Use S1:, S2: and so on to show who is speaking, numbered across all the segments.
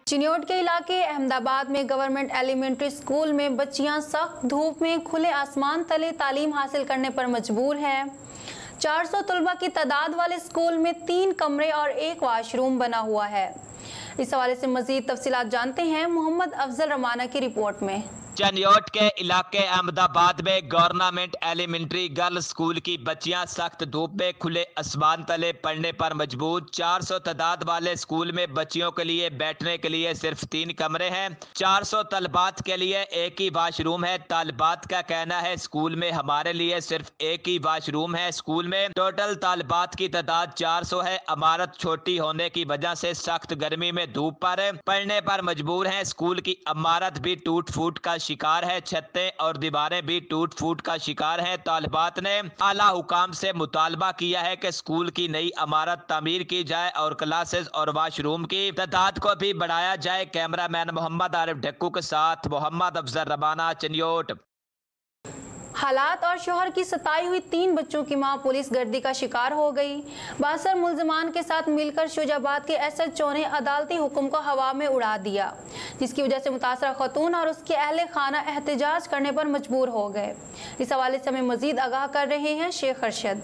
S1: चिन्योट के इलाके अहमदाबाद में गवर्नमेंट एलिमेंट्री स्कूल में बच्चियां सख्त धूप में खुले आसमान तले तालीम हासिल करने पर मजबूर हैं। 400 तलबा की तादाद वाले स्कूल में 3 कमरे और 1 वाशरूम बना हुआ है। इस हवाले से मजीद तफसीलात जानते हैं मोहम्मद अफजल रमाना की रिपोर्ट में।
S2: चिन्योट के इलाके अहमदाबाद में गवर्नमेंट एलिमेंट्री गर्ल्स स्कूल की बच्चियां सख्त धूप में खुले आसमान तले पढ़ने पर मजबूर। 400 तादाद वाले स्कूल में बच्चियों के लिए बैठने के लिए सिर्फ 3 कमरे हैं। 400 तलबात के लिए 1 ही वाशरूम है। तलबात का कहना है स्कूल में हमारे लिए सिर्फ 1 ही वाशरूम है। स्कूल में टोटल तलबात की तादाद 400 है। इमारत छोटी होने की वजह से सख्त गर्मी में धूप पर पढ़ने पर मजबूर है। स्कूल की इमारत भी टूट फूट का शिकार है। छतें और दीवारें भी टूट फूट का शिकार हैं। तालिबात ने आला हुकाम से मुतालबा किया है कि स्कूल की नई इमारत तामीर की जाए और क्लासेस और वाशरूम की तादाद को भी बढ़ाया जाए। कैमरामैन मोहम्मद आरिफ ढक्कू के साथ मोहम्मद अफजल रबाना, चिन्योट।
S1: हालात और शोहर की सताई हुई 3 बच्चों की मां पुलिस गर्दी का शिकार हो गई। 62 मुल्जिमान के साथ मिलकर शुजाबाद के SHO ने अदालती हुक्म को हवा में उड़ा दिया, जिसकी वजह से मुतासरा खतून और उसके अहले खाना एहतजाज करने पर मजबूर हो गए। इस हवाले से हमें मजीद आगाह कर रहे हैं शेख अरशद।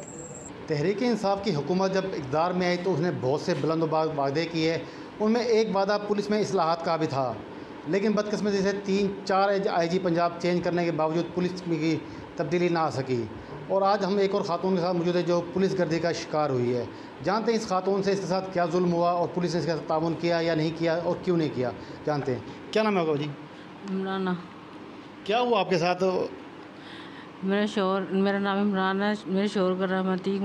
S3: तहरीक इंसाफ की हुकूमत जब इक़्तिदार में आई तो उसने बहुत से बुलंद वादे किए। उनमें एक वादा पुलिस में इस्लाहात का भी था, लेकिन बदकिस्मती से 3-4 IG पंजाब चेंज करने के बावजूद पुलिस की तब्दीली ना आ सकी। और आज हम एक और ख़ातून के साथ मौजूद है जो पुलिस गर्दी का शिकार हुई है। जानते हैं इस खातून से इसके साथ क्या जुल्म हुआ और पुलिस ने इसके साथ ताउन किया या नहीं किया और क्यों नहीं किया, जानते हैं। क्या नाम है आपका जी?
S4: इमराना।
S3: क्या हुआ आपके साथ?
S4: मेरा नाम इमरान है। मेरे शोहर का नाम अतीक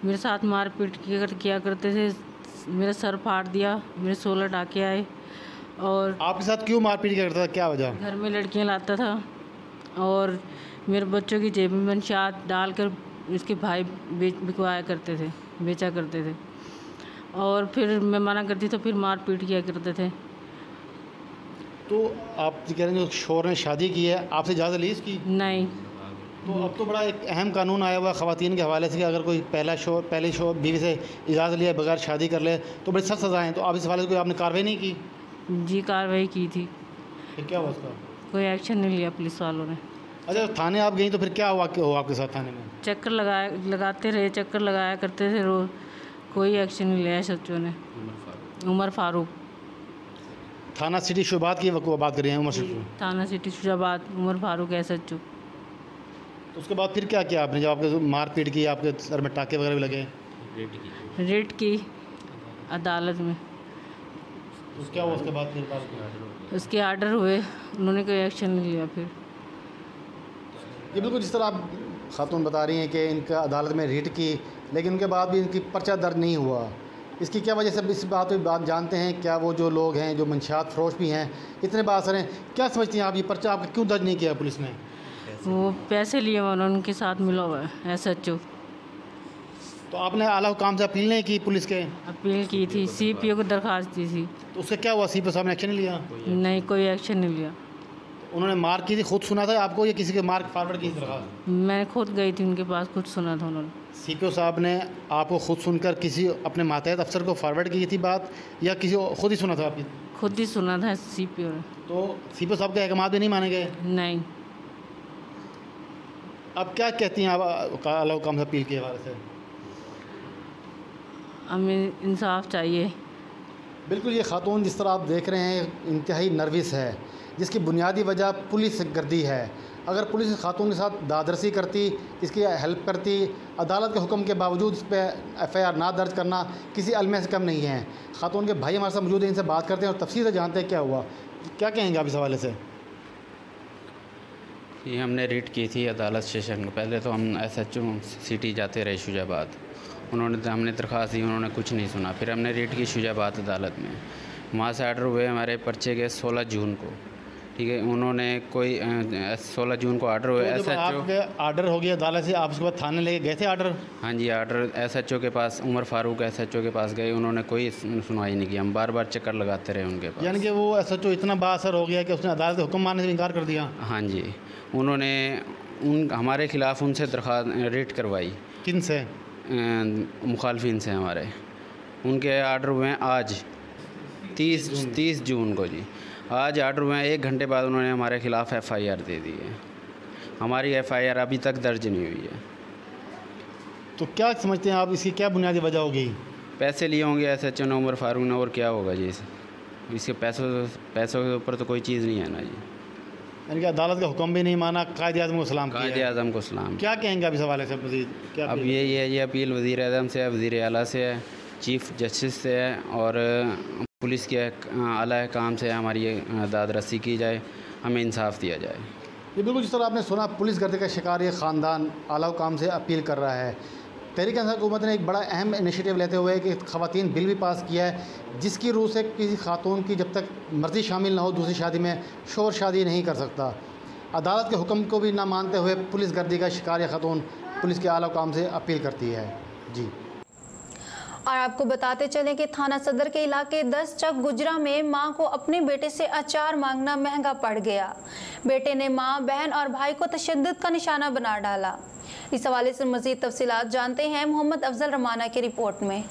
S4: मेरे साथ मारपीट किया करते थे। मेरा सर फाड़ दिया, मेरे 16 टाके आए। और
S3: आपके साथ क्यों मारपीट किया करता था, क्या वजह?
S4: घर में लड़कियां लाता था और मेरे बच्चों की जेब में मंशात डालकर इसके भाई बिकवाया करते थे, बेचा करते थे। और फिर मैं मना करती तो फिर मार पीट किया करते थे।
S3: तो आप कह रहे हैं जो शोहर ने शादी की है, आपसे इजाज़त ली इसकी?
S4: नहीं।
S3: तो अब तो बड़ा एक अहम कानून आया हुआ ख़वातीन के हवाले से कि अगर कोई पहले शोहर बीवी से इजाज़त लिया बगैर शादी कर ले तो बड़ी सख्त सज़ाएँ। तो आप इस हवाले से कोई आपने कार्रवाई नहीं की?
S4: जी कार्रवाई की थी।
S3: फिर क्या हुआ उसका?
S4: कोई एक्शन नहीं लिया पुलिस वालों ने।
S3: अच्छा, थाने आप गई तो फिर क्या हुआ आपके साथ थाने में?
S4: चक्कर लगाते रहे, चक्कर लगाया करते थे रोज़, कोई एक्शन नहीं लिया SHO ने। उमर फारूक।
S3: थाना सिटी शुजाबाद की बात कर रहे हैं?
S4: थाना सिटी शुजाबाद, उमर फारूक SHO।
S3: तो उसके बाद फिर क्या किया आपने जब आपके मारपीट की, आपके सर में टाके वगैरह भी लगे?
S4: रेड की अदालत में।
S3: तो क्या हुआ उसके बाद? फिर
S4: उसके आर्डर हुए, उन्होंने कोई एक्शन नहीं लिया। फिर
S3: ये बिल्कुल जिस तरह आप खातून बता रही हैं कि इनका अदालत में रिट की, लेकिन उनके बाद भी इनकी पर्चा दर्ज नहीं हुआ। इसकी क्या वजह से? इस बात पर बात जानते हैं क्या वो जो लोग हैं जो मंशात फरोश भी हैं, इतने बासर हैं, क्या समझती हैं आप ये पर्चा आपका क्यों दर्ज नहीं किया पुलिस ने?
S4: वो पैसे लिए उन्होंने, उनके साथ मिला हुआ है SHO।
S3: तो आपने आला हुकाम से अपील नहीं की पुलिस के?
S4: अपील की थी, CPO को दरख्वास्त दी थी।
S3: तो उसका क्या हुआ? CPO साहब ने एक्शन नहीं लिया?
S4: नहीं, कोई एक्शन नहीं लिया।
S3: उन्होंने मार की थी, खुद सुना था आपको या किसी के मार फॉरवर्ड की दरख्वास्त?
S4: मैं खुद गई थी उनके पास, खुद सुना था उन्होंने।
S3: CPO साहब ने आपको खुद सुनकर किसी अपने मातहत अफसर को फॉरवर्ड की थी बात, या किसी खुद ही सुना था आपकी?
S4: खुद ही सुना था CPO ने।
S3: तो CPO साहब के अहकाम भी नहीं माने गए?
S4: नहीं।
S3: अब क्या कहती हैं आप आला हुकाम से अपील के हवाले से?
S4: हमें इंसाफ चाहिए।
S3: बिल्कुल, ये खातून जिस तरह आप देख रहे हैं इंतहाई नर्वस है, जिसकी बुनियादी वजह पुलिस गर्दी है। अगर पुलिस इस खातून के साथ दादरसी करती, इसकी हेल्प करती, अदालत के हुक्म के बावजूद इस पर FIR ना दर्ज करना किसी अलमे से कम नहीं है। खातून के भाई हमारे साथ मौजूद हैं, इनसे बात करते हैं और तफसील से जानते हैं क्या हुआ। क्या कहेंगे आप इस हवाले से?
S5: ये हमने रिट की थी अदालत सेशन को। पहले तो हम SHO सिटी जाते रहे शुजाबाद, हमने दरख्वास्त दी, उन्होंने कुछ नहीं सुना। फिर हमने रिट की शुजाबाद अदालत में, वहाँ से आर्डर हुए हमारे पर्चे के 16 जून को। ठीक है, उन्होंने कोई 16 जून को आर्डर हुए।
S3: तो आपके आर्डर हो गया अदालत से, आप उसके बाद थाने लेके गए थे आर्डर?
S5: हाँ जी, आर्डर SHO के पास, उमर फारूक SHO के पास गए, उन्होंने कोई सुनवाई नहीं की। हम बार बार चक्कर लगाते रहे उनके पास।
S3: यानी कि वो SHO इतना बाअसर हो गया कि उसने अदालत के हुक्म मानने से इनकार कर दिया?
S5: हाँ जी, उन्होंने हमारे ख़िलाफ़ उनसे दरख्वास्त रिट करवाई।
S3: किन से?
S5: मुखालफिन से हमारे। उनके आर्डर हुए हैं आज 30 जून को जी। आज ऑर्डर हुए हैं, 1 घंटे बाद उन्होंने हमारे खिलाफ़ FIR दे दी है। हमारी FIR अभी तक दर्ज नहीं हुई है।
S3: तो क्या समझते हैं आप, इसकी क्या बुनियादी वजह होगी?
S5: पैसे लिए होंगे SHO ने, उमर फारूक ने, और क्या होगा जी? इसके पैसों के ऊपर तो कोई चीज़ नहीं है ना जी।
S3: यानी कि अदालत का हुक्म भी नहीं माना, कायदे-ए-आज़म को सलाम किया है।
S5: कायदे-आज़म को सलाम।
S3: क्या कहेंगे आप इस हवाले से मज़ीद? क्या
S5: अब ये अपील वज़ीर-ए-आज़म से है, वज़ीर-ए-आला से है, चीफ़ जस्टिस से है, और पुलिस के आला काम से हमारी दाद रसी की जाए, हमें इंसाफ दिया जाए।
S3: ये बिल्कुल जिस तरह आपने सुना, पुलिस गर्दी का शिकार ये ख़ानदान आला काम से अपील कर रहा है। तहरीक इंसाफ हुकूमत ने एक बड़ा अहम इनिशिएटिव लेते हुए कि ख़वातीन बिल भी पास किया है, जिसकी रूह से किसी खातून की जब तक मर्ज़ी शामिल ना हो दूसरी शादी में, शोहर शादी नहीं कर सकता। अदालत के हुक्म को भी ना मानते हुए पुलिस गर्दी का शिकार या खातून पुलिस के आला काम से अपील करती है। जी,
S1: और आपको बताते चलें कि थाना सदर के इलाके 10 चक गुजरा में मां को अपने बेटे से अचार मांगना महंगा पड़ गया। बेटे ने मां, बहन और भाई को तशद्दुद का निशाना बना डाला। इस हवाले से मज़ीद तफसीलात जानते हैं मोहम्मद अफजल रमाना की रिपोर्ट में।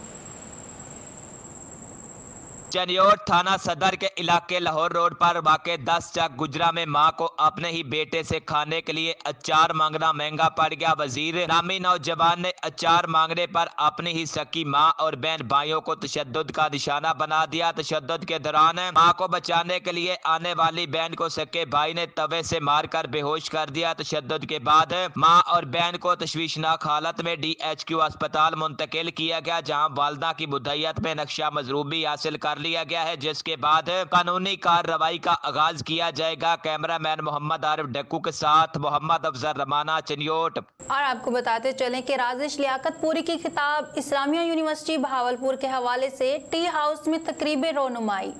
S2: चनियोट थाना सदर के इलाके लाहौर रोड पर वाक़े 10 चक गुजरा में मां को अपने ही बेटे से खाने के लिए अचार मांगना महंगा पड़ गया। वजीर नामी नौजवान ने अचार मांगने पर अपनी ही सकी मां और बहन भाइयों को तशद्दुद का निशाना बना दिया। तशद्दुद के दौरान मां को बचाने के लिए आने वाली बहन को सके भाई ने तवे से मारकर बेहोश कर दिया। तशद्दुद के बाद मां और बहन को तशवीशनाक हालत में DHQ अस्पताल मुंतकिल किया गया, जहाँ वालदा की मुद्दईयत में नक्शा मजरूबी हासिल कर लिया गया है, जिसके बाद कानूनी कार्रवाई का आगाज किया जाएगा। कैमरामैन मोहम्मद आरिफ डक्कू के साथ मोहम्मद अफजल रमाना, चनियोट।
S1: और आपको बताते चलें कि राजिश लियाकतपुरी की किताब इस्लामिया यूनिवर्सिटी बहावलपुर के हवाले से टी हाउस में तकरीब रोनुमाई।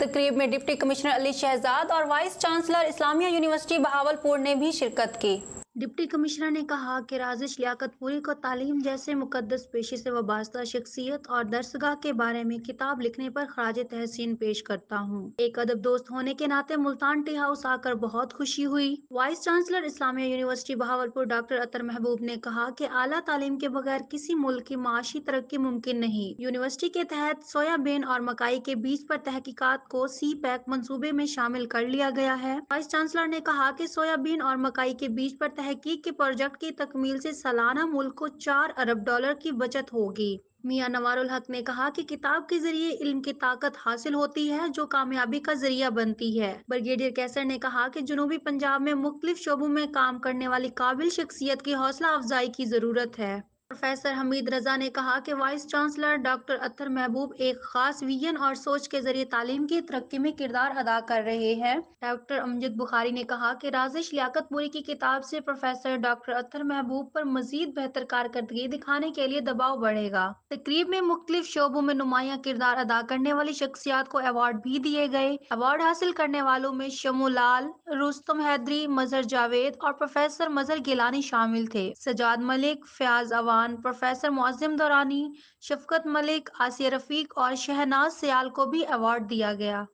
S1: तकरीब में डिप्टी कमिश्नर अली शहजाद और vice chancellor Islamia university Bahawalpur ने भी शिरकत की। डिप्टी कमिश्नर ने कहा कि राजिश लियाकतपुरी को तालीम जैसे मुकद्दस पेशे से वाबस्ता शख्सियत और दरसगाह के बारे में किताब लिखने पर खराज तहसीन पेश करता हूँ। एक अदब दोस्त होने के नाते मुल्तान टी हाउस आकर बहुत खुशी हुई। Vice chancellor Islamia university Bahawalpur doctor Athar Mahboob ने कहा कि आला तालीम के बगैर किसी मुल्क की माशी तरक्की मुमकिन नहीं। यूनिवर्सिटी के तहत सोयाबीन और मकाई के बीज पर तहकीकात को CPEC मंसूबे में शामिल कर लिया गया है। वाइस चांसलर ने कहा कि सोयाबीन और मकाई के बीज पर तहकीक के प्रोजेक्ट की तकमील से सालाना मुल्क को $4 अरब की बचत होगी। मियां नवारुल हक ने कहा कि किताब के जरिए इल्म की ताकत हासिल होती है जो कामयाबी का जरिया बनती है। ब्रिगेडियर कैसर ने कहा कि जनूबी पंजाब में मुख्तलिफ शोबों में काम करने वाली काबिल शख्सियत की हौसला अफजाई की जरूरत है। प्रोफेसर हमीद रजा ने कहा कि वाइस चांसलर डॉक्टर अतर महबूब एक खास विजन और सोच के जरिए तालीम की तरक्की में किरदार अदा कर रहे हैं। डॉक्टर अमजद बुखारी ने कहा कि राजिश लियाकतपुरी की किताब से प्रोफेसर डॉक्टर अतर महबूब पर मजीद बेहतर कारकर्दगी दिखाने के लिए दबाव बढ़ेगा। तकरीब में मुख्तलिफ शोबों में नुमाया किरदार अदा करने वाली शख्सियात को अवार्ड भी दिए गए। अवार्ड हासिल करने वालों में शमूलाल, रुस्तम हैदरी, मजहर जावेद और प्रोफेसर मजहर गिलानी शामिल थे। सजाद मलिक, फयाज अवान, प्रोफेसर मुअज्जम दौरानी, शफकत मलिक, आसिया रफीक और शहनाज सियाल को भी अवार्ड दिया गया।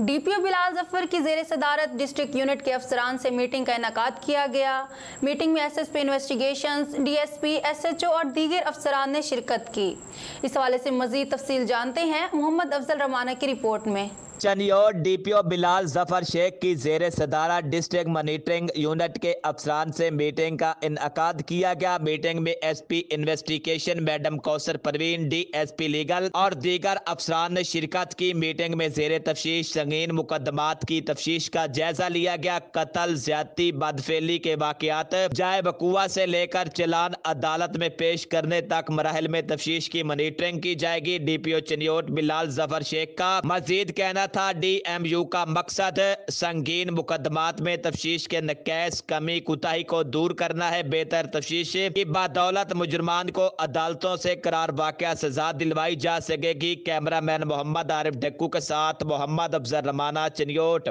S1: DPO बिलाल जफर की जेर सदारत डिस्ट्रिक्ट यूनिट के अफसरान से मीटिंग का इनेकाद किया गया। मीटिंग में SSP इन्वेस्टिगेशंस, DSP, SHO और दीगर अफसरान ने शिरकत की। इस हवाले से मजीद तफसील जानते हैं मोहम्मद अफजल रमाना की रिपोर्ट में।
S2: चनियोट DPO बिलाल जफर शेख की जेर सदारा डिस्ट्रिक्ट मॉनिटरिंग यूनिट के अफसरान से मीटिंग का इनअकाद किया गया। मीटिंग में SP investigation madam Kausar Parveen, DSP legal और दीगर अफसरान ने शिरकत की। मीटिंग में जेर तफ्तीश संगीन मुकदमात की तफ्तीश का जायजा लिया गया। कत्ल, ज्यादती, बदफेली के वाकयात जाए वकूआ से लेकर चलान अदालत में पेश करने तक मराहल में तफ्तीश की मॉनिटरिंग की जाएगी। DPO चनियोट बिलाल जफर शेख का मजीद कहना था DMU का मकसद संगीन मुकदमात में तफ्तीश के नक़ाइस, कमी, कुताही को दूर करना है। बेहतर तफ्तीश की बदौलत मुजरमान को अदालतों से करार वाक़या सजा दिलवाई जा सकेगी। कैमरामैन मोहम्मद आरिफ डक्कू के साथ मोहम्मद अफजल रमाना, चनियोट।